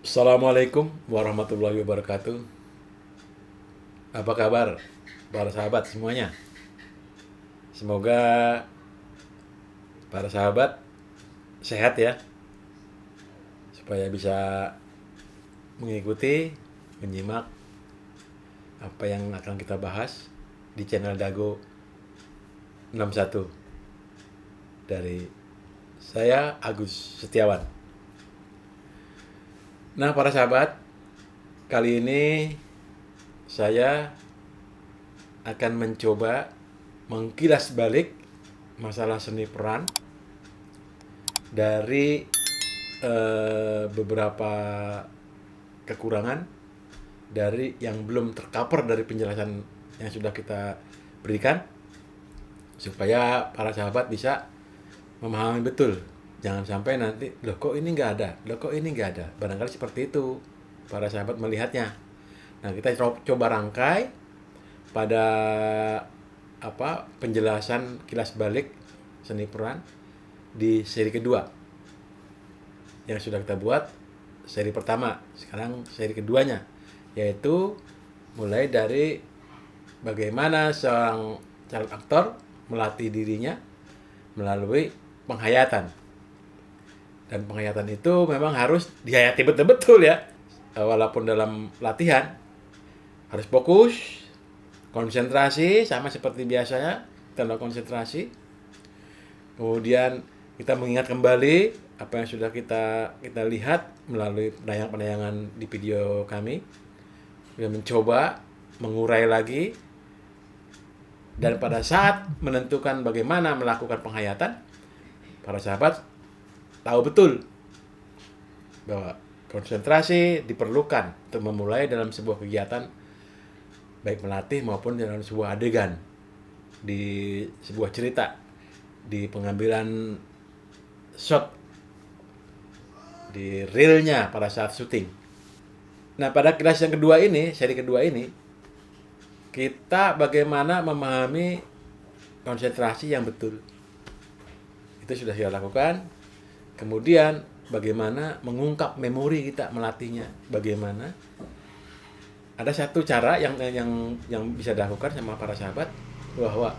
Assalamualaikum warahmatullahi wabarakatuh. Apa kabar para sahabat semuanya? Semoga para sahabat sehat ya, supaya bisa mengikuti, menyimak apa yang akan kita bahas di channel Dago 61 dari saya Agus Setiawan. Nah, para sahabat, kali ini saya akan mencoba mengkilas balik masalah seni peran dari beberapa kekurangan dari yang belum tercover dari penjelasan yang sudah kita berikan, supaya para sahabat bisa memahami betul. Jangan sampai nanti, loh kok ini nggak ada, loh kok ini nggak ada. Barangkali seperti itu para sahabat melihatnya. Nah, kita coba rangkai pada penjelasan kilas balik seni peran di seri kedua yang sudah kita buat seri pertama. Sekarang seri keduanya, yaitu mulai dari bagaimana seorang calon aktor melatih dirinya melalui penghayatan. Dan penghayatan itu memang harus dihayati betul-betul ya. Walaupun dalam latihan harus fokus, konsentrasi, sama seperti biasanya kita melakukan konsentrasi. Kemudian kita mengingat kembali apa yang sudah kita lihat melalui penayangan-penayangan di video kami. Kita mencoba mengurai lagi, dan pada saat menentukan bagaimana melakukan penghayatan, para sahabat tahu betul bahwa konsentrasi diperlukan untuk memulai dalam sebuah kegiatan, baik melatih maupun dalam sebuah adegan di sebuah cerita, di pengambilan shot, di reelnya pada saat syuting. Nah, pada kelas yang kedua ini, seri kedua ini, kita bagaimana memahami konsentrasi yang betul. Itu sudah kita lakukan. Kemudian bagaimana mengungkap memori kita melatihnya, bagaimana. Ada satu cara yang bisa dilakukan sama para sahabat, bahwa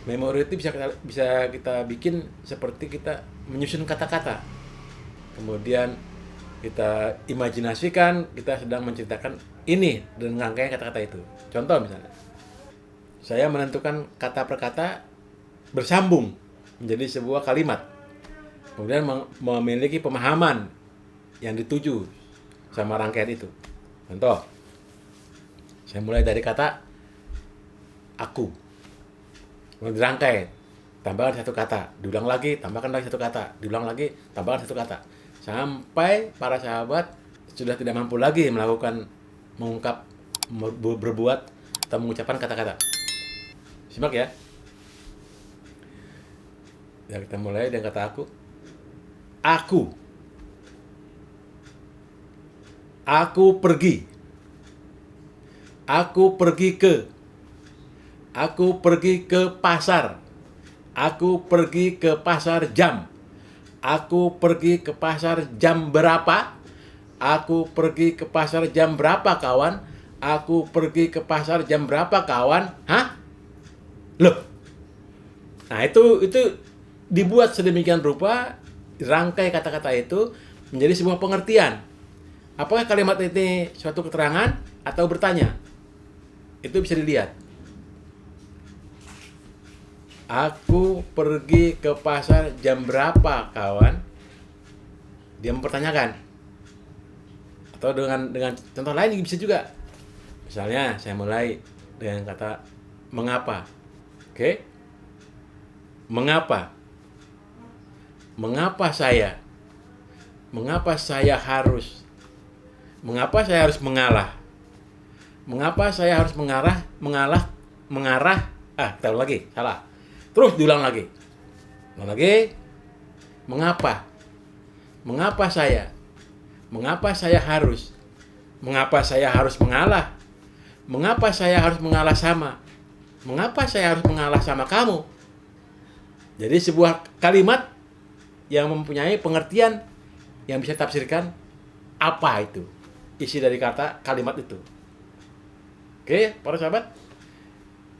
memori itu bisa kita bikin seperti kita menyusun kata-kata. Kemudian kita imajinasikan kita sedang menceritakan ini dan rangkaian kata-kata itu. Contoh misalnya, saya menentukan kata per kata bersambung menjadi sebuah kalimat. Kemudian memiliki pemahaman yang dituju sama rangkaian itu. Contoh, saya mulai dari kata aku. Kemudian dirangkai, tambahkan satu kata, diulang lagi, tambahkan lagi satu kata, diulang lagi, tambahkan satu kata. Sampai para sahabat sudah tidak mampu lagi mengungkap, berbuat, atau mengucapkan kata-kata. Simak ya. Ya, kita mulai dengan kata aku. Aku pergi. Aku pergi ke pasar. Aku pergi ke pasar jam. Aku pergi ke pasar jam berapa? Aku pergi ke pasar jam berapa, kawan? Aku pergi ke pasar jam berapa, kawan? Hah? Loh. Nah, itu dibuat sedemikian rupa, rangkai kata-kata itu menjadi sebuah pengertian. Apakah kalimat ini suatu keterangan atau bertanya? Itu bisa dilihat. Aku pergi ke pasar jam berapa, kawan? Dia mempertanyakan. Atau dengan contoh lain bisa juga. Misalnya saya mulai dengan kata mengapa. Oke? Mengapa? Mengapa saya harus mengalah? Mengapa saya harus mengarah? Tahu lagi, salah. Terus diulang lagi. Mengapa? Mengapa saya harus mengalah? Mengapa saya harus mengalah sama? Mengapa saya harus mengalah sama kamu? Jadi sebuah kalimat yang mempunyai pengertian yang bisa tafsirkan apa itu isi dari kata kalimat itu. Oke, para sahabat,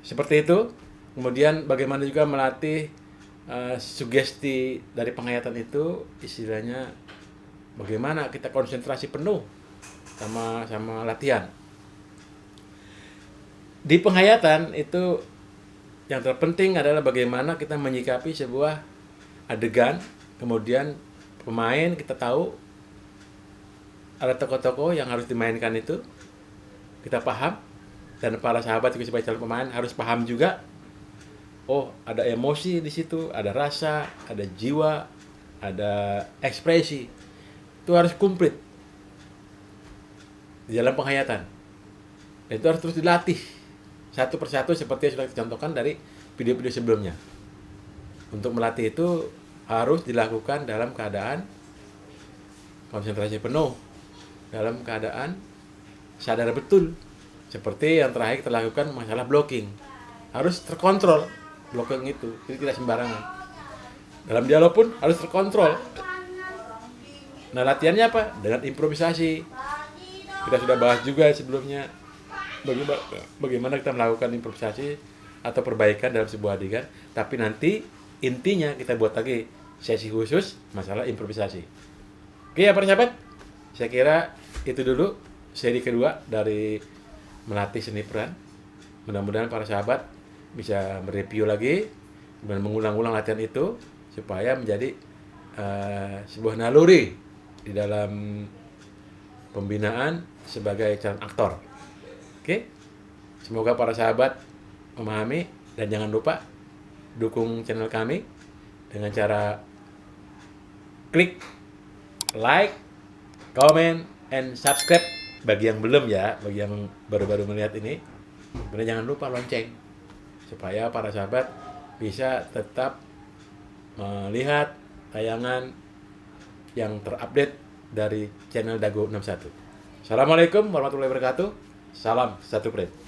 seperti itu. Kemudian bagaimana juga melatih sugesti dari penghayatan itu, istilahnya bagaimana kita konsentrasi penuh sama latihan. Di penghayatan itu yang terpenting adalah bagaimana kita menyikapi sebuah adegan, kemudian pemain kita tahu ada tokoh-tokoh yang harus dimainkan itu, kita paham, dan para sahabat juga sebagai calon pemain harus paham juga. Oh, ada emosi di situ, ada rasa, ada jiwa, ada ekspresi. Itu harus komplit di dalam penghayatan. Dan itu harus terus dilatih satu persatu seperti yang sudah dicontohkan dari video-video sebelumnya. Untuk melatih itu harus dilakukan dalam keadaan konsentrasi penuh, dalam keadaan sadar betul. Seperti yang terakhir kita lakukan masalah blocking. Harus terkontrol blocking itu, jadi tidak sembarangan. Dalam dialog pun harus terkontrol. Nah, latihannya apa? Dengan improvisasi. Kita sudah bahas juga sebelumnya bagaimana kita melakukan improvisasi atau perbaikan dalam sebuah adegan. Tapi nanti intinya kita buat lagi sesi khusus masalah improvisasi. Oke ya para sahabat, saya kira itu dulu seri kedua dari melatih seni peran. Mudah-mudahan para sahabat bisa mereview lagi dan mengulang-ulang latihan itu supaya menjadi sebuah naluri di dalam pembinaan sebagai calon aktor. Oke, semoga para sahabat memahami, dan jangan lupa dukung channel kami dengan cara klik like, comment, and subscribe bagi yang belum ya, bagi yang baru-baru melihat ini. Kemudian jangan lupa lonceng supaya para sahabat bisa tetap melihat tayangan yang terupdate dari channel Dago 61. Assalamualaikum warahmatullahi wabarakatuh. Salam satu Pret.